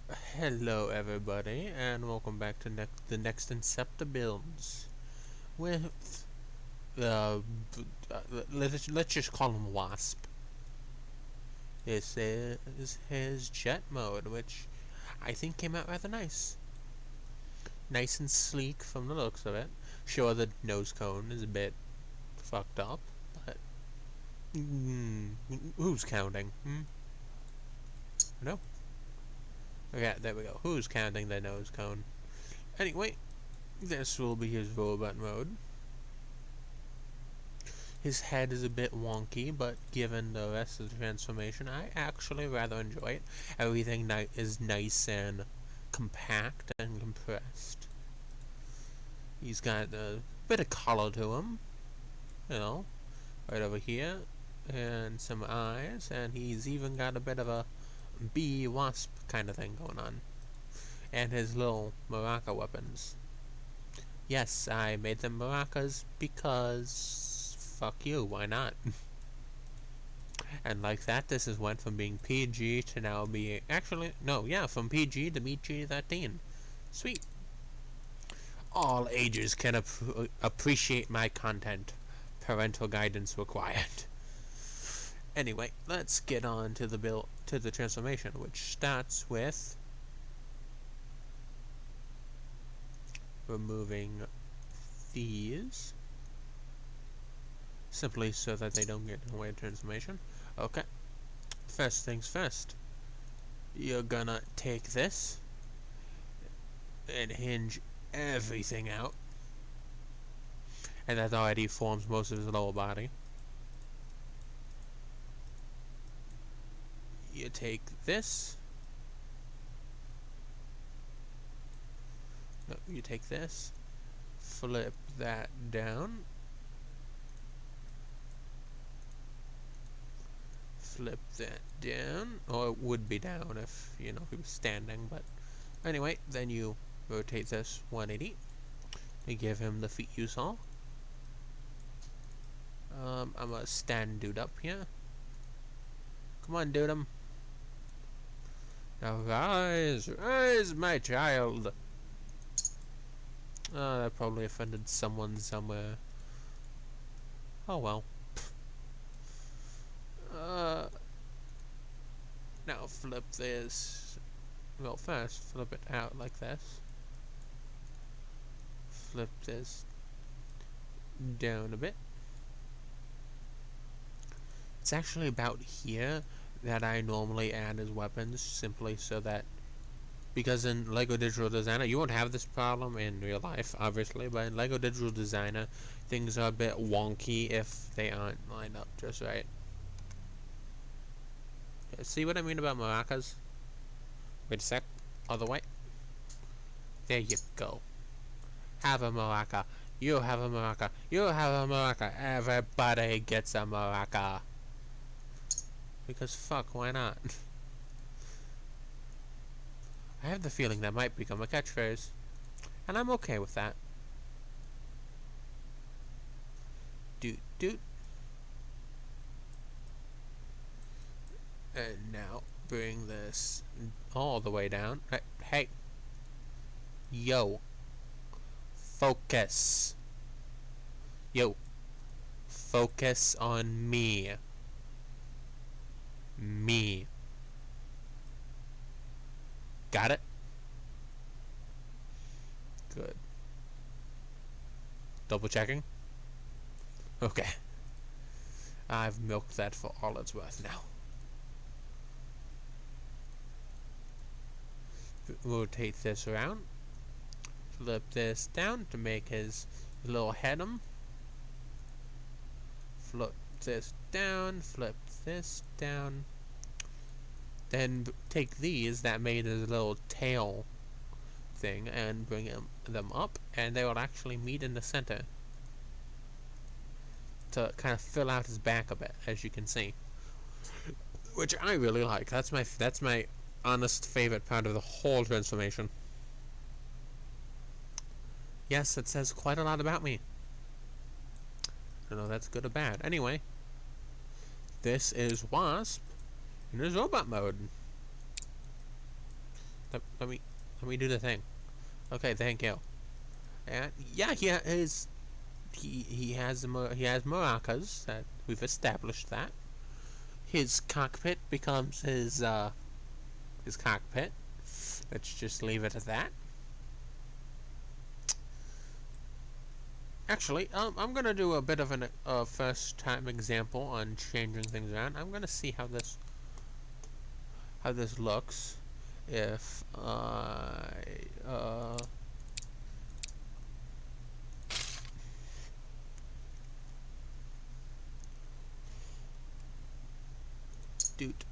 Hello everybody, and welcome back to the next Inceptabuilds with, let's just call him Wasp. This is his jet mode, which I think came out rather nice. Nice and sleek from the looks of it. Sure, the nose cone is a bit fucked up, but who's counting? No? Okay, there we go. Who's counting the nose cone? Anyway, this will be his robot mode. His head is a bit wonky, but given the rest of the transformation, I actually rather enjoy it. Everything is nice and compact and compressed. He's got a bit of color to him, right over here, and some eyes, and he's even got a bit of a bee wasp kind of thing going on. And his little maraca weapons. Yes, I made them maracas because fuck you, why not? And like that, this has went from being PG to now being... from PG to PG-13. Sweet. All ages can appreciate my content. Parental guidance required. Anyway, let's get on to the transformation, which starts with removing these, simply so that they don't get in the way of transformation. Okay, first things first, you're gonna take this and hinge everything out, and that already forms most of his lower body. You take this, you take this, flip that down, flip that down, or it would be down if, he was standing, but anyway, then you rotate this 180 and give him the feet you saw. I'm gonna stand dude up here. Come on, dude him. Now rise, rise, my child. That probably offended someone somewhere. Oh well. Now flip this. Well, first flip it out like this. Flip this down a bit. It's actually about here that I normally add as weapons, simply so that, because in Lego Digital Designer, you won't have this problem in real life, obviously, but in Lego Digital Designer, things are a bit wonky if they aren't lined up just right. See what I mean about maracas? Wait a sec. Other way. There you go. Have a maraca. You have a maraca. You have a maraca. Everybody gets a maraca. Because fuck, why not? I have the feeling that might become a catchphrase. And I'm okay with that. Doot doot. And now bring this all the way down. Hey. Yo. Focus. Yo. Focus on me. Me. Got it? Good. Double checking? Okay. I've milked that for all it's worth now. Rotate this around. Flip this down to make his little head. Flip this down. Flip this down. Then take these that made his little tail thing and bring them up, and they will actually meet in the center to kind of fill out his back a bit, as you can see, which I really like. That's my honest favorite part of the whole transformation. Yes, it says quite a lot about me. I don't know if that's good or bad. Anyway, this is Wasp in his robot mode. Let me do the thing. Okay, thank you. And yeah, he has maracas. That we've established that. His cockpit becomes his cockpit. Let's just leave it at that. Actually, I'm gonna do a bit of a first time example on changing things around. I'm gonna see how this looks if I doot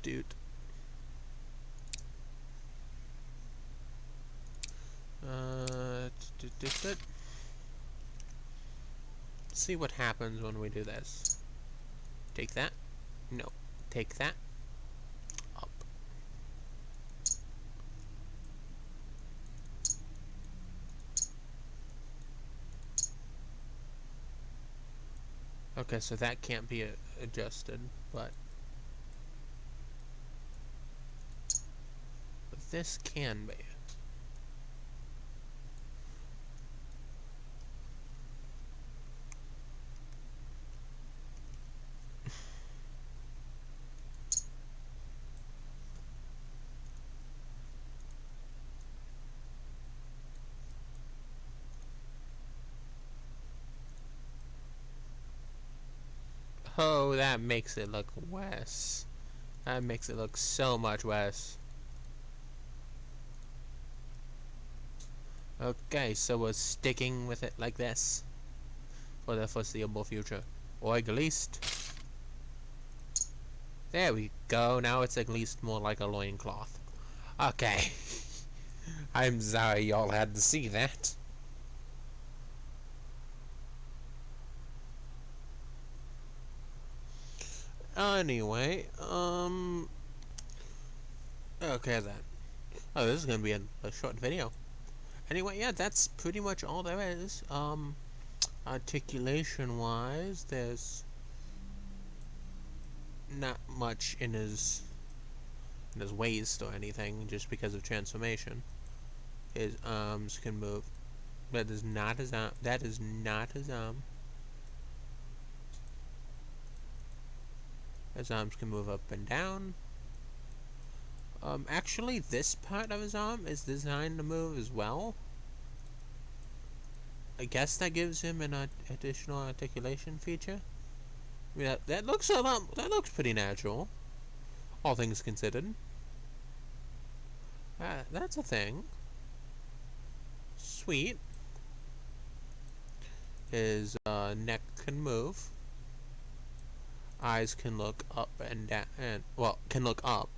doot doot, doot, doot. See what happens when we do this. Take that. No. Take that. Up. Okay, so that can't be adjusted, but this can be. Oh, that makes it look worse. That makes it look so much worse. Okay, so we're sticking with it like this for the foreseeable future. Or at least... There we go, now it's at least more like a loincloth. Okay. I'm sorry y'all had to see that. Anyway, okay then. Oh, this is gonna be a short video. Anyway, yeah, that's pretty much all there is. Articulation-wise, there's not much in his waist or anything, just because of transformation. His arms can move. That is not his arm. That is not his arm. His arms can move up and down. Actually, this part of his arm is designed to move as well. I guess that gives him an additional articulation feature. I mean, that looks a lot. That looks pretty natural, all things considered. That's a thing. Sweet. His neck can move. Eyes can look up and down, and well, can look up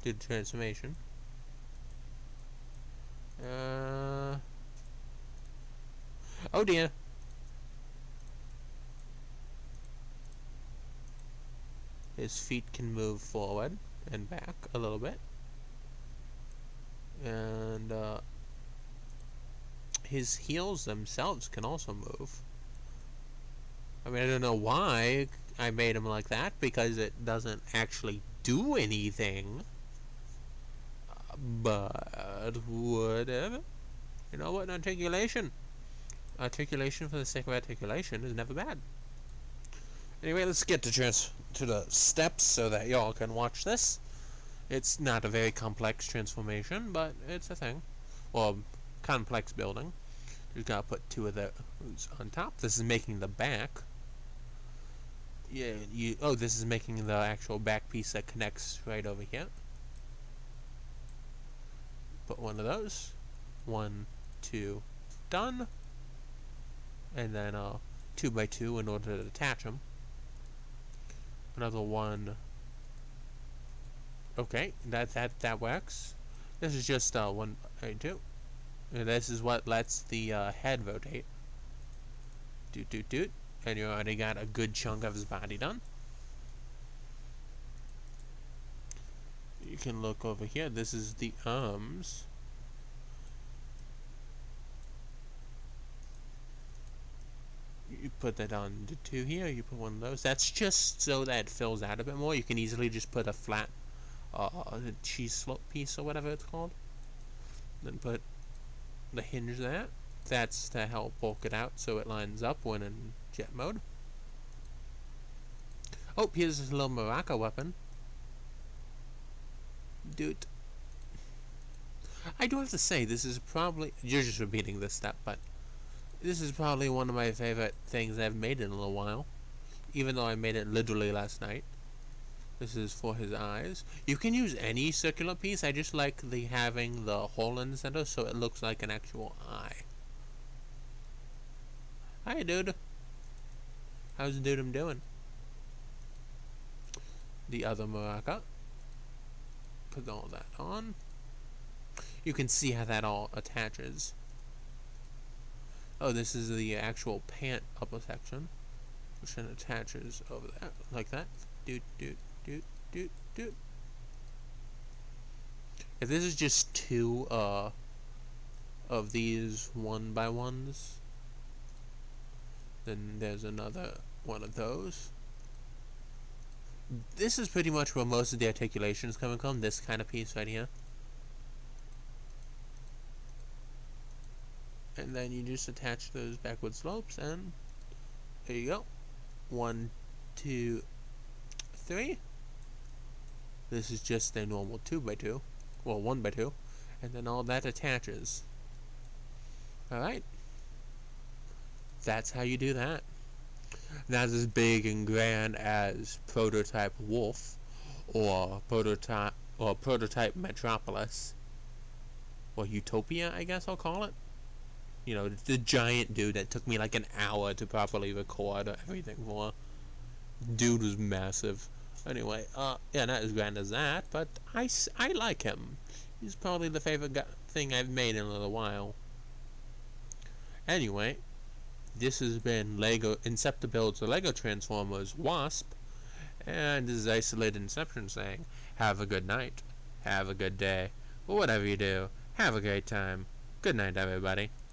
due to transformation. Oh dear. His feet can move forward and back a little bit. And his heels themselves can also move. I mean, I don't know why I made him like that, because it doesn't actually do anything. But whatever. You know what? Articulation. Articulation for the sake of articulation is never bad. Anyway, let's get to the steps so that y'all can watch this. It's not a very complex transformation, but it's a thing. Well, complex building. You gotta put two of those on top. This is making the back. Yeah, oh, this is making the actual back piece that connects right over here. Put one of those. 1, 2, done. And then 2 by 2 in order to attach them. Another one. Okay, that works. This is just 1 by 2. And this is what lets the head rotate. Doot doot doot. And you already got a good chunk of his body done. You can look over here. This is the arms. You put that on the 2 here, you put one of those. That's just so that it fills out a bit more. You can easily just put a flat cheese slope piece or whatever it's called. Then put the hinge there. That's to help bulk it out so it lines up when in jet mode. Oh, here's this little maraca weapon. Dude. I do have to say, this is probably... You're just repeating this step, but... This is probably one of my favorite things I've made in a little while. Even though I made it literally last night. This is for his eyes. You can use any circular piece. I just like having the hole in the center so it looks like an actual eye. Hi, dude. How's dude doing? The other maraca. Put all that on. You can see how that all attaches. Oh, this is the actual pant upper section, which then attaches over there, like that. Doot, doot, doot, doot, doot. If this is just 2 of these 1x1s, then there's another one of those. This is pretty much where most of the articulation is coming from, this kind of piece right here. And then you just attach those backward slopes, and there you go. 1, 2, 3. This is just a normal 2x2, well 1x2, and then all that attaches. Alright. That's how you do that. Not as big and grand as Prototype Wolf or Prototype Metropolis or Utopia, I guess I'll call it. You know, the giant dude that took me like an hour to properly record everything for. Dude was massive. Anyway, yeah, not as grand as that, but I like him. He's probably the favorite thing I've made in a little while. Anyway, this has been Lego Inceptabuilds Lego Transformers Wasp, and this is Isolated Inception saying, have a good night, have a good day, or whatever you do, have a great time. Good night, everybody.